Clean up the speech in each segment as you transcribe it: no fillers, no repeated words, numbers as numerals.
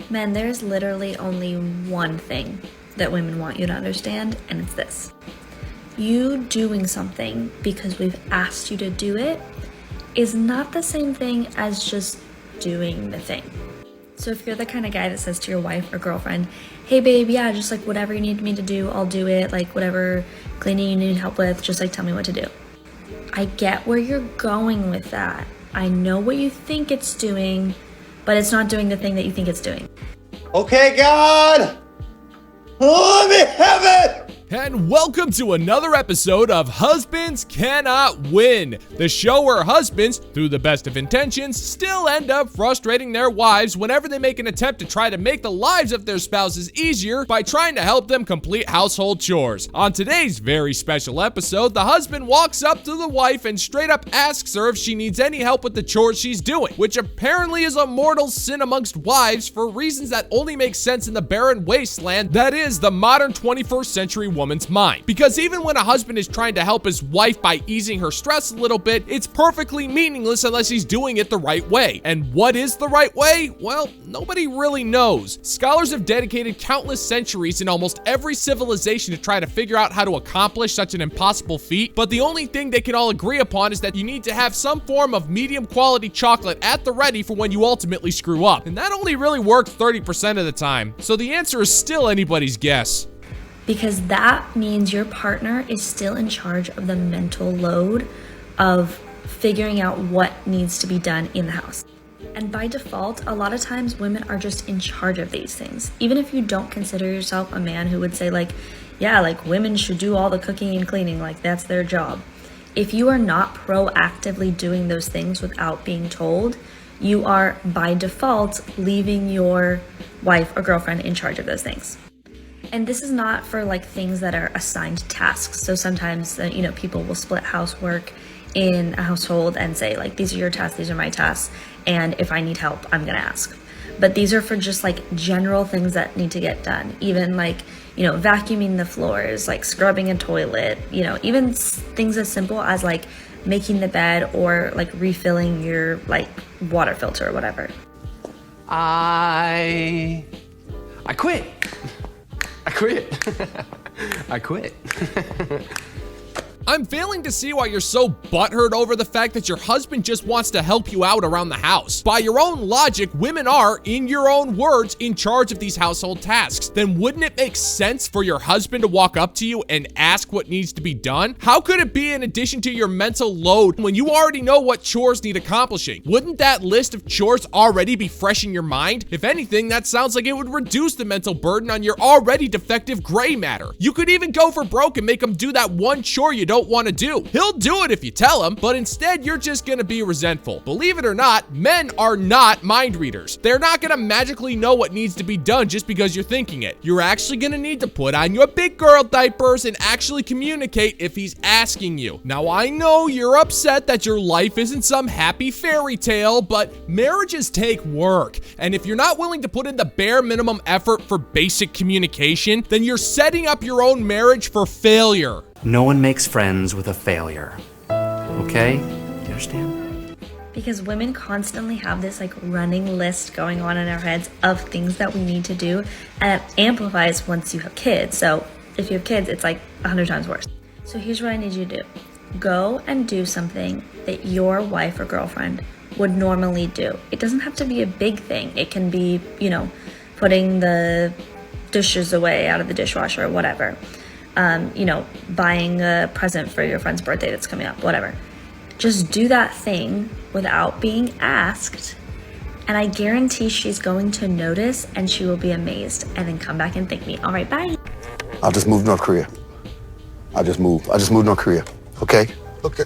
Men, there's literally only one thing that women want you to understand, and it's this. You doing something because we've asked you to do it is not the same thing as just doing the thing. So if you're the kind of guy that says to your wife or girlfriend, hey babe, yeah, just like whatever you need me to do, I'll do it. Like whatever cleaning you need help with, just like tell me what to do. I get where you're going with that. I know what you think it's doing, but it's not doing the thing that you think it's doing. Okay, God, let me have it! And welcome to another episode of Husbands Cannot Win, the show where husbands, through the best of intentions, still end up frustrating their wives whenever they make an attempt to try to make the lives of their spouses easier by trying to help them complete household chores. On today's very special episode, the husband walks up to the wife and straight up asks her if she needs any help with the chores she's doing, which apparently is a mortal sin amongst wives for reasons that only make sense in the barren wasteland that is the modern 21st century woman's mind. Because even when a husband is trying to help his wife by easing her stress a little bit, it's perfectly meaningless unless he's doing it the right way. And what is the right way? Well, nobody really knows. Scholars have dedicated countless centuries in almost every civilization to try to figure out how to accomplish such an impossible feat, but the only thing they can all agree upon is that you need to have some form of medium quality chocolate at the ready for when you ultimately screw up. And that only really works 30% of the time. So the answer is still anybody's guess. Because that means your partner is still in charge of the mental load of figuring out what needs to be done in the house. And by default, a lot of times women are just in charge of these things. Even if you don't consider yourself a man who would say like, yeah, like women should do all the cooking and cleaning, like that's their job. If you are not proactively doing those things without being told, you are by default leaving your wife or girlfriend in charge of those things. And this is not for like things that are assigned tasks. So sometimes, people will split housework in a household and say like, these are your tasks, these are my tasks. And if I need help, I'm gonna ask. But these are for just like general things that need to get done. Even like, vacuuming the floors, like scrubbing a toilet, even things as simple as like making the bed or like refilling your like water filter or whatever. I quit. I quit. I'm failing to see why you're so butthurt over the fact that your husband just wants to help you out around the house. By your own logic, women are, in your own words, in charge of these household tasks. Then wouldn't it make sense for your husband to walk up to you and ask what needs to be done? How could it be in addition to your mental load when you already know what chores need accomplishing? Wouldn't that list of chores already be fresh in your mind? If anything, that sounds like it would reduce the mental burden on your already defective gray matter. You could even go for broke and make him do that one chore you don't want to do. He'll do it if you tell him, but instead you're just gonna be resentful. Believe it or not, men are not mind readers. They're not gonna magically know what needs to be done just because you're thinking it. You're actually gonna need to put on your big girl diapers and actually communicate if he's asking you. Now I know you're upset that your life isn't some happy fairy tale, but marriages take work. And if you're not willing to put in the bare minimum effort for basic communication, then you're setting up your own marriage for failure. No one makes friends with a failure. Okay? You understand? Because women constantly have this like running list going on in our heads of things that we need to do, and it amplifies once you have kids. So if you have kids, it's like 100 times worse. So here's what I need you to do. Go and do something that your wife or girlfriend would normally do. It doesn't have to be a big thing. It can be, putting the dishes away out of the dishwasher or whatever. Buying a present for your friend's birthday that's coming up, whatever. Just do that thing without being asked, and I guarantee she's going to notice and she will be amazed and then come back and thank me. All right, bye. I'll just move to North Korea. I'll just move to North Korea. Okay? Okay.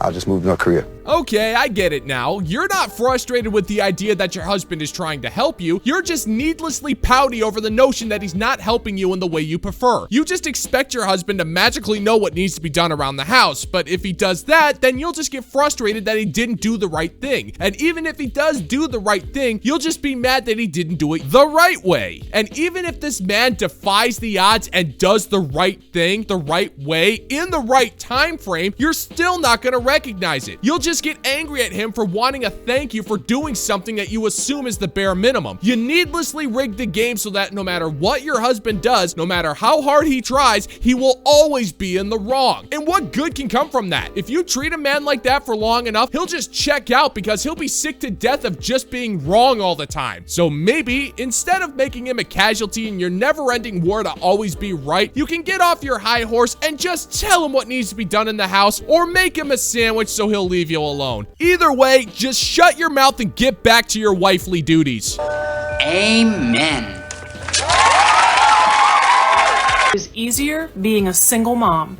I'll just move to North Korea. Okay, I get it now. You're not frustrated with the idea that your husband is trying to help you. You're just needlessly pouty over the notion that he's not helping you in the way you prefer. You just expect your husband to magically know what needs to be done around the house, but if he does that, then you'll just get frustrated that he didn't do the right thing. And even if he does do the right thing, you'll just be mad that he didn't do it the right way. And even if this man defies the odds and does the right thing the right way in the right time frame, you're still not gonna recognize it. You'll just just get angry at him for wanting a thank you for doing something that you assume is the bare minimum. You needlessly rig the game so that no matter what your husband does, no matter how hard he tries, he will always be in the wrong. And what good can come from that? If you treat a man like that for long enough, he'll just check out because he'll be sick to death of just being wrong all the time. So maybe instead of making him a casualty in your never-ending war to always be right, you can get off your high horse and just tell him what needs to be done in the house, or make him a sandwich so he'll leave you alone. Either way, just shut your mouth and get back to your wifely duties. Amen. It's easier being a single mom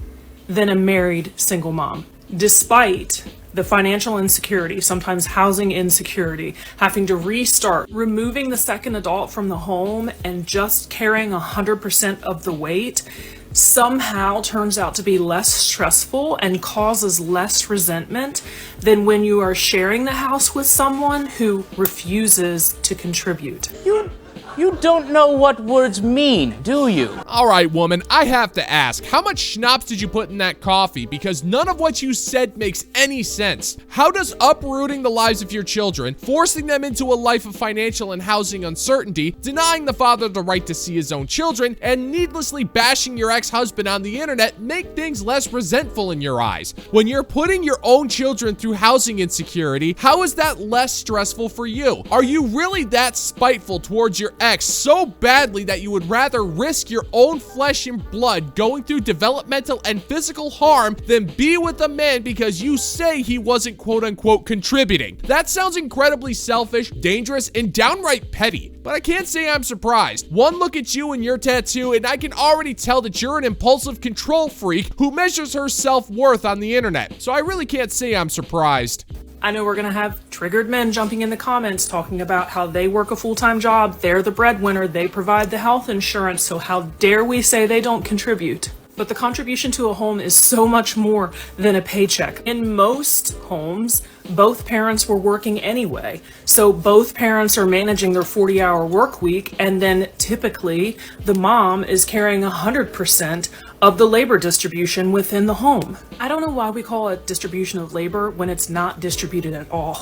than a married single mom, despite the financial insecurity, sometimes housing insecurity, having to restart, removing the second adult from the home and just carrying 100% of the weight somehow turns out to be less stressful and causes less resentment than when you are sharing the house with someone who refuses to contribute. You don't know what words mean, do you? All right, woman, I have to ask, how much schnapps did you put in that coffee? Because none of what you said makes any sense. How does uprooting the lives of your children, forcing them into a life of financial and housing uncertainty, denying the father the right to see his own children, and needlessly bashing your ex-husband on the internet make things less resentful in your eyes? When you're putting your own children through housing insecurity, how is that less stressful for you? Are you really that spiteful towards your ex so badly that you would rather risk your own flesh and blood going through developmental and physical harm than be with a man because you say he wasn't quote-unquote contributing? That sounds incredibly selfish, dangerous, and downright petty, but I can't say I'm surprised. One look at you and your tattoo and I can already tell that you're an impulsive control freak who measures her self-worth on the internet, so I really can't say I'm surprised. I know we're gonna have triggered men jumping in the comments talking about how they work a full-time job, they're the breadwinner, they provide the health insurance, so how dare we say they don't contribute? But the contribution to a home is so much more than a paycheck. In most homes, both parents were working anyway. So both parents are managing their 40-hour work week, and then typically the mom is carrying 100% of the labor distribution within the home. I don't know why we call it distribution of labor when it's not distributed at all.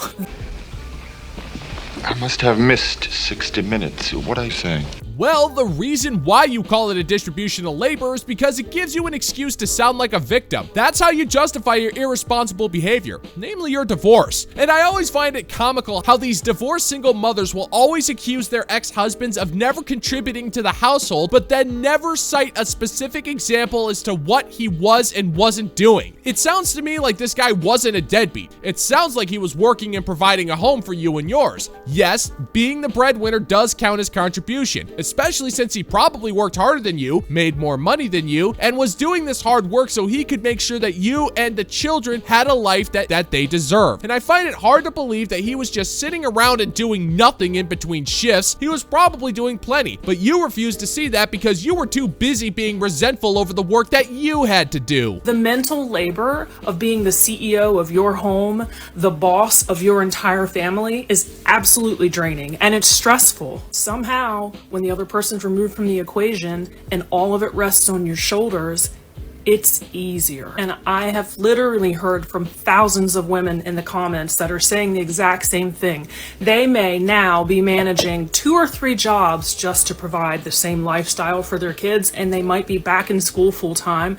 I must have missed 60 minutes. What are you saying? Well, the reason why you call it a distribution of labor is because it gives you an excuse to sound like a victim. That's how you justify your irresponsible behavior, namely your divorce. And I always find it comical how these divorced single mothers will always accuse their ex-husbands of never contributing to the household, but then never cite a specific example as to what he was and wasn't doing. It sounds to me like this guy wasn't a deadbeat. It sounds like he was working and providing a home for you and yours. Yes, being the breadwinner does count as contribution, especially since he probably worked harder than you, made more money than you, and was doing this hard work so he could make sure that you and the children had a life that they deserve. And I find it hard to believe that he was just sitting around and doing nothing in between shifts. He was probably doing plenty, but you refused to see that because you were too busy being resentful over the work that you had to do. The mental labor of being the CEO of your home, the boss of your entire family, is absolutely draining, and it's stressful. Somehow, when the other person's removed from the equation and all of it rests on your shoulders, it's easier. And I have literally heard from thousands of women in the comments that are saying the exact same thing. They may now be managing 2 or 3 jobs just to provide the same lifestyle for their kids, and they might be back in school full time,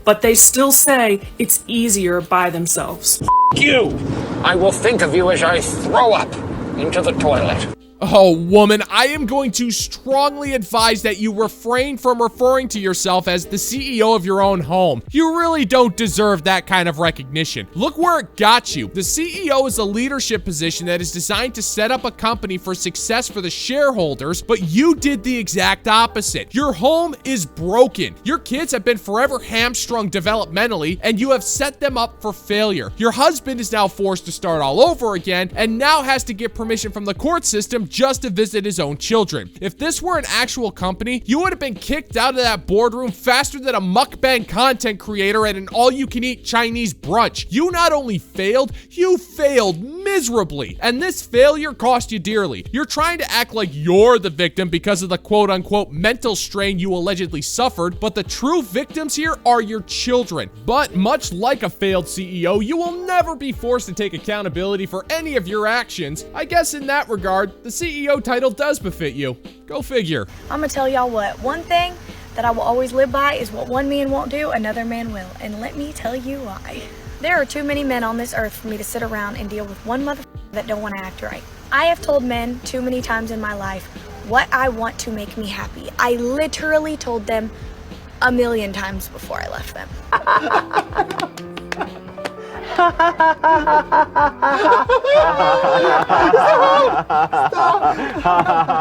but they still say it's easier by themselves. You! I will think of you as I throw up into the toilet. Oh, woman, I am going to strongly advise that you refrain from referring to yourself as the CEO of your own home. You really don't deserve that kind of recognition. Look where it got you. The CEO is a leadership position that is designed to set up a company for success for the shareholders, but you did the exact opposite. Your home is broken. Your kids have been forever hamstrung developmentally, and you have set them up for failure. Your husband is now forced to start all over again, and now has to get permission from the court system boardroom just to visit his own children. If this were an actual company, you would have been kicked out of that boardroom faster than a mukbang content creator at an all-you-can-eat Chinese brunch. You not only failed, you failed miserably. And this failure cost you dearly. You're trying to act like you're the victim because of the quote-unquote mental strain you allegedly suffered, but the true victims here are your children. But much like a failed CEO, you will never be forced to take accountability for any of your actions. I guess in that regard, the CEO title does befit you. Go figure. I'm gonna tell y'all what, one thing that I will always live by is what one man won't do, another man will. And let me tell you why. There are too many men on this earth for me to sit around and deal with one motherfucker that don't want to act right. I have told men too many times in my life what I want to make me happy. I literally told them a million times before I left them.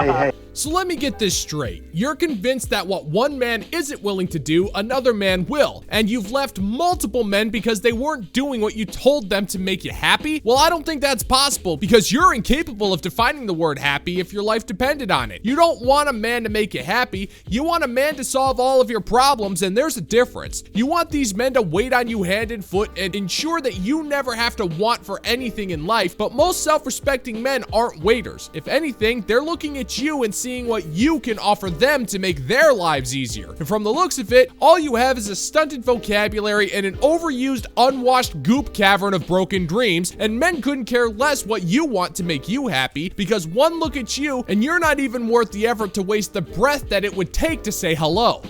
Hey. So let me get this straight. You're convinced that what one man isn't willing to do, another man will. And you've left multiple men because they weren't doing what you told them to make you happy? Well, I don't think that's possible because you're incapable of defining the word happy if your life depended on it. You don't want a man to make you happy. You want a man to solve all of your problems, and there's a difference. You want these men to wait on you hand and foot and ensure that you never have to want for anything in life, but most self-respecting men aren't waiters. If anything, they're looking at you and seeing what you can offer them to make their lives easier. And from the looks of it, all you have is a stunted vocabulary and an overused, unwashed goop cavern of broken dreams, and men couldn't care less what you want to make you happy because one look at you and you're not even worth the effort to waste the breath that it would take to say hello.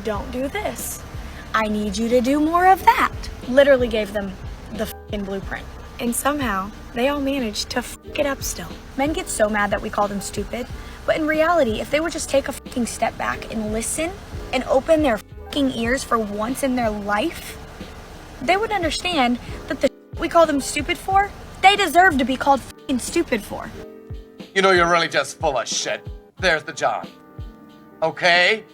Don't do this. I need you to do more of that. Literally gave them the f***ing blueprint. And somehow, they all managed to f*** it up still. Men get so mad that we call them stupid, but in reality, if they would just take a f***ing step back and listen and open their f***ing ears for once in their life, they would understand that the shit we call them stupid for, they deserve to be called f***ing stupid for. You know you're really just full of shit. There's the John. Okay?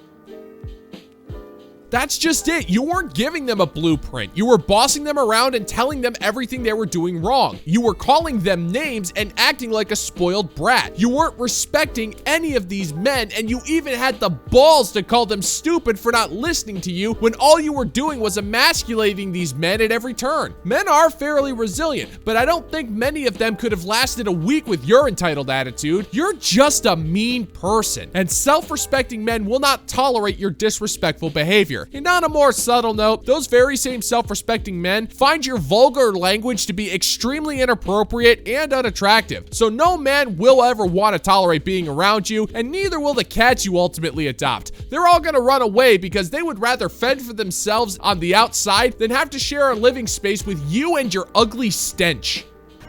That's just it. You weren't giving them a blueprint. You were bossing them around and telling them everything they were doing wrong. You were calling them names and acting like a spoiled brat. You weren't respecting any of these men, and you even had the balls to call them stupid for not listening to you when all you were doing was emasculating these men at every turn. Men are fairly resilient, but I don't think many of them could have lasted a week with your entitled attitude. You're just a mean person, and self-respecting men will not tolerate your disrespectful behavior. And on a more subtle note, those very same self-respecting men find your vulgar language to be extremely inappropriate and unattractive. So no man will ever want to tolerate being around you, and neither will the cats you ultimately adopt. They're all gonna run away because they would rather fend for themselves on the outside than have to share a living space with you and your ugly stench.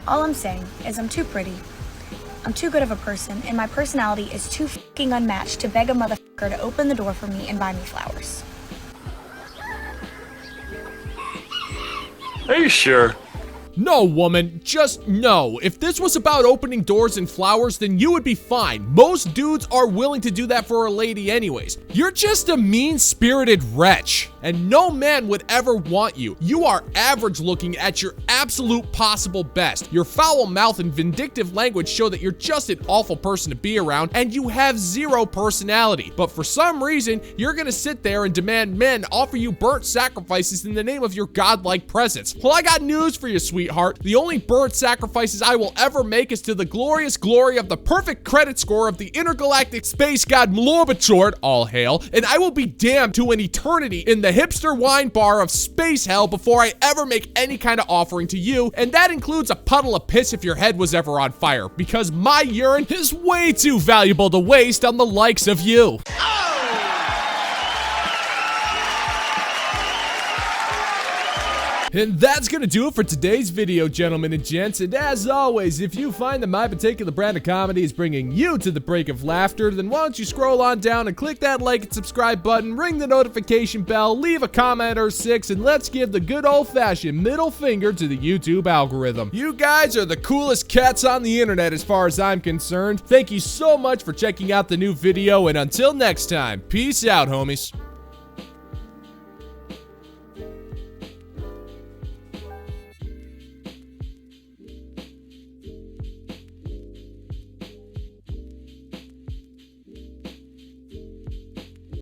All I'm saying is I'm too pretty. I'm too good of a person, and my personality is too f***ing unmatched to beg a motherfucker to open the door for me and buy me flowers. Are you sure? No, woman, just no. If this was about opening doors and flowers, then you would be fine. Most dudes are willing to do that for a lady anyways. You're just a mean-spirited wretch, and no man would ever want you. You are average looking at your absolute possible best. Your foul mouth and vindictive language show that you're just an awful person to be around, and you have zero personality. But for some reason, you're gonna sit there and demand men offer you burnt sacrifices in the name of your godlike presence. Well, I got news for you, sweetheart. The only burnt sacrifices I will ever make is to the glorious glory of the perfect credit score of the intergalactic space god Mlorbator, all hail, and I will be damned to an eternity in the hipster wine bar of space hell before I ever make any kind of offering to you, and that includes a puddle of piss if your head was ever on fire, because my urine is way too valuable to waste on the likes of you. And that's gonna do it for today's video, gentlemen and gents. And as always, if you find that my particular brand of comedy is bringing you to the break of laughter, then why don't you scroll on down and click that like and subscribe button, ring the notification bell, leave a comment or 6, and let's give the good old-fashioned middle finger to the YouTube algorithm. You guys are the coolest cats on the internet as far as I'm concerned. Thank you so much for checking out the new video, and until next time, peace out, homies.